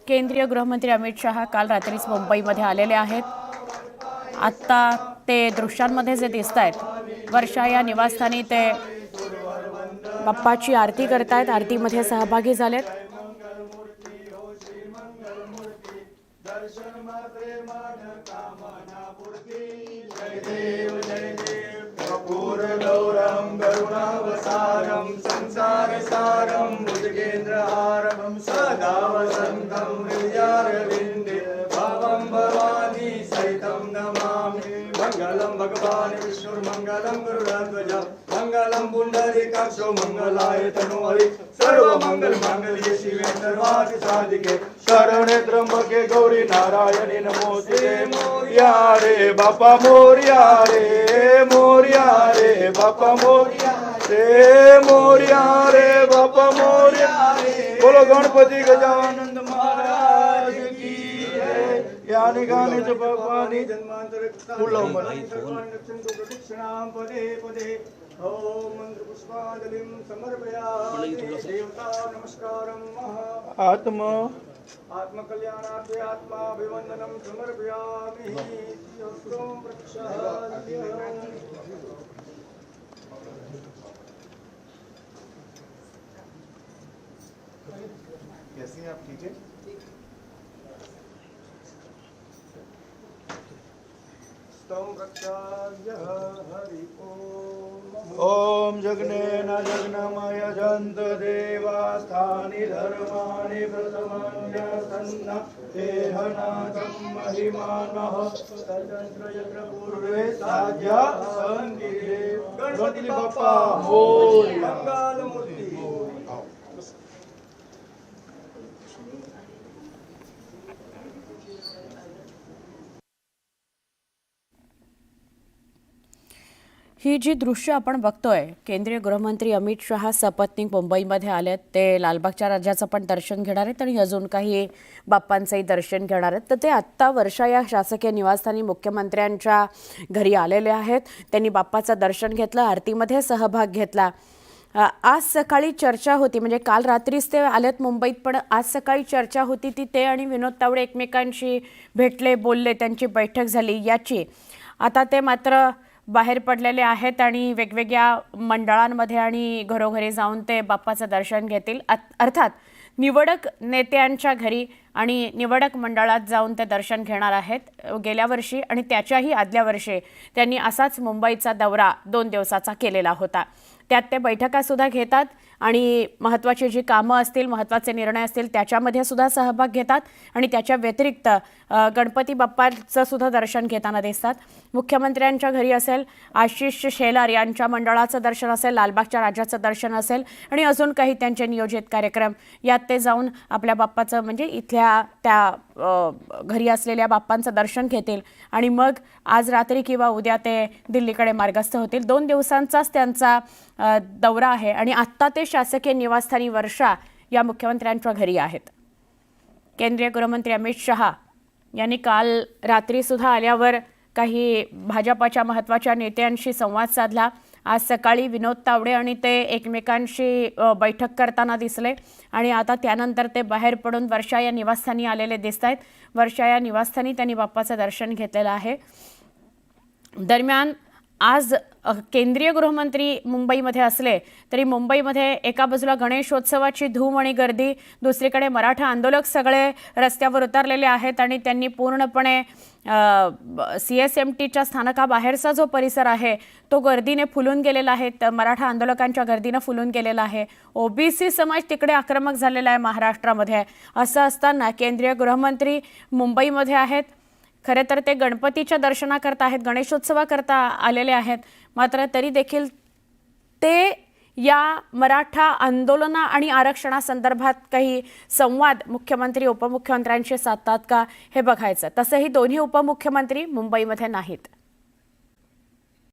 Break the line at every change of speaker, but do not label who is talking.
केंद्रीय गृहमंत्री अमित शहा काल रात्रीच मुंबईमध्ये आलेले आहेत। आता ते दृश्यांमध्ये जे दिसत आहेत, वर्षा या निवासस्थानी ते बाप्पाची आरती करतायत, आरतीमध्ये सहभागी झालेत।
संसारसारं भुजगेन्द्रहारं सदा वसन्तं हृदयारविन्दे भवं भवानी सहितं नमामि। मङ्गलं भगवान् विष्णुर्मङ्गलं गरुडध्वजः मङ्गलं पुण्डरीकाक्षो मङ्गलाय तनोहरि सर्वमङ्गलमाङ्गल्ये शिवे सर्वार्थसाधिके शरणे त्र्यंबके गौरी नारायणी नमोस्तुते। मोरया रे बाप्पा मोरया रे मोरया रे बाप्पा मोरया रे मोरया रे बाप्पा मोरया रे। बोलो गणपती गजानन महाराज की जय। यानी गाने च भगवानी जन्मांतर प्रदक्षिणां पदे पदे ओम मंत्र पुष्पांजलिं समर्पयामि। देवता नमस्कारं महा आत्मा आत्मकल्याणार्थे आत्माभिवन्दनं समर्पयामि। ओम प्रक्षाल्य कैसे हैं आप? ठीक है। ओम जगनेन जगनमय जंत देवास्थानि धर्माणि प्रथमन्यसन्न तेहनाथं महिमानः तदंत्र यत्र पूर्वे साध्या सन्ति। गणपति बाप्पा मोरया। मंगलमूर्ति
ही जी दृश्य आपण बघतोय, केंद्रीय गृहमंत्री अमित शहा सपत्नीक मुंबईमध्ये आलेत। ते लालबागच्या राजाचं पण दर्शन घेणार आहेत आणि अजून काही बाप्पांचंही दर्शन घेणार आहेत। तर ते आत्ता वर्षा या शासकीय निवासस्थानी मुख्यमंत्र्यांच्या घरी आलेले आहेत। त्यांनी बाप्पाचं दर्शन घेतलं, आरतीमध्ये सहभाग घेतला। आज सकाळी चर्चा होती, म्हणजे काल रात्रीच ते आलेत मुंबईत, पण आज सकाळी चर्चा होती ती ते आणि विनोद तावडे एकमेकांशी भेटले, बोलले, त्यांची बैठक झाली याची। आता ते मात्र बाहेर पडलेले आहेत आणि वेगवेगळ्या मंडळांमध्ये आणि घरोघरी जाऊन ते बाप्पाचं दर्शन घेतील। अर्थात निवडक नेत्यांच्या घरी आणि निवडक मंडळात जाऊन ते दर्शन घेणार आहेत। गेल्या वर्षी आणि त्याच्याही आदल्या वर्षी त्यांनी असाच मुंबईचा दौरा 2 दिवसाचा केलेला होता। त्यात ते बैठका सुद्धा घेतात आणि महत्त्वाची जी कामं असतील, महत्त्वाचे निर्णय असतील त्याच्यामध्ये सुद्धा सहभाग घेतात आणि त्याच्या व्यतिरिक्त गणपती बाप्पाचं सुद्धा दर्शन घेताना दिसतात। मुख्यमंत्र्यांच्या घरी असेल, आशिष शेलार यांच्या मंडळाचं दर्शन असेल, लालबागच्या राजाचं दर्शन असेल आणि अजून काही त्यांचे नियोजित कार्यक्रम, यात ते जाऊन आपल्या बाप्पाचं म्हणजे इथल्या त्या घरी असलेल्या बाप्पांचं दर्शन घेतील आणि मग आज रात्री किंवा उद्या ते दिल्लीकडे मार्गस्थ होतील। 2 दिवसांचाच त्यांचा दौरा आहे आणि आत्ता ते शासकीय निवासस्थानी वर्षा या मुख्यमंत्र्यांच्या घरी आहेत। केंद्रीय गृहमंत्री अमित शहा यांनी काल रात्री सुद्धा आल्यावर काही भाजपाच्या महत्त्वाच्या नेत्यांशी संवाद साधला। आज सकाळी विनोद तावडे आणि ते एकमेकांशी बैठक करताना दिसले आणि आता त्यानंतर ते बाहेर पडून वर्षा या निवासस्थानी आलेले दिसत आहेत। वर्षा या निवासस्थानी त्यांनी बाप्पाचं दर्शन घेतलेलं आहे। दरम्यान आज केंद्रीय गृहमंत्री मुंबईमध्ये असले तरी मुंबईमध्ये एका बाजूला गणेशोत्सवाची धूम आणि गर्दी, दुसरीकडे मराठा आंदोलक सगळे रस्त्यावर उतरलेले आहेत आणि त्यांनी पूर्णपणे CSMTच्या स्थानकाबाहेरचा जो परिसर आहे तो गर्दीने फुलून गेलेला आहे, मराठा आंदोलकांच्या गर्दीने फुलून गेलेला आहे। OBC समाज तिकडे आक्रमक झालेला आहे महाराष्ट्रामध्ये। असं असताना केंद्रीय गृहमंत्री मुंबईमध्ये आहेत। खरे तर ते गणपतीच्या दर्शनाकरता आहेत, गणेशोत्सवाकरता आलेले आहेत, मात्र तरी देखील ते या मराठा आंदोलना आणि आरक्षणासंदर्भात काही संवाद मुख्यमंत्री उपमुख्यमंत्र्यांशी साधतात का हे बघायचं। तसेही दोन्ही उपमुख्यमंत्री मुंबईमध्ये नाहीत।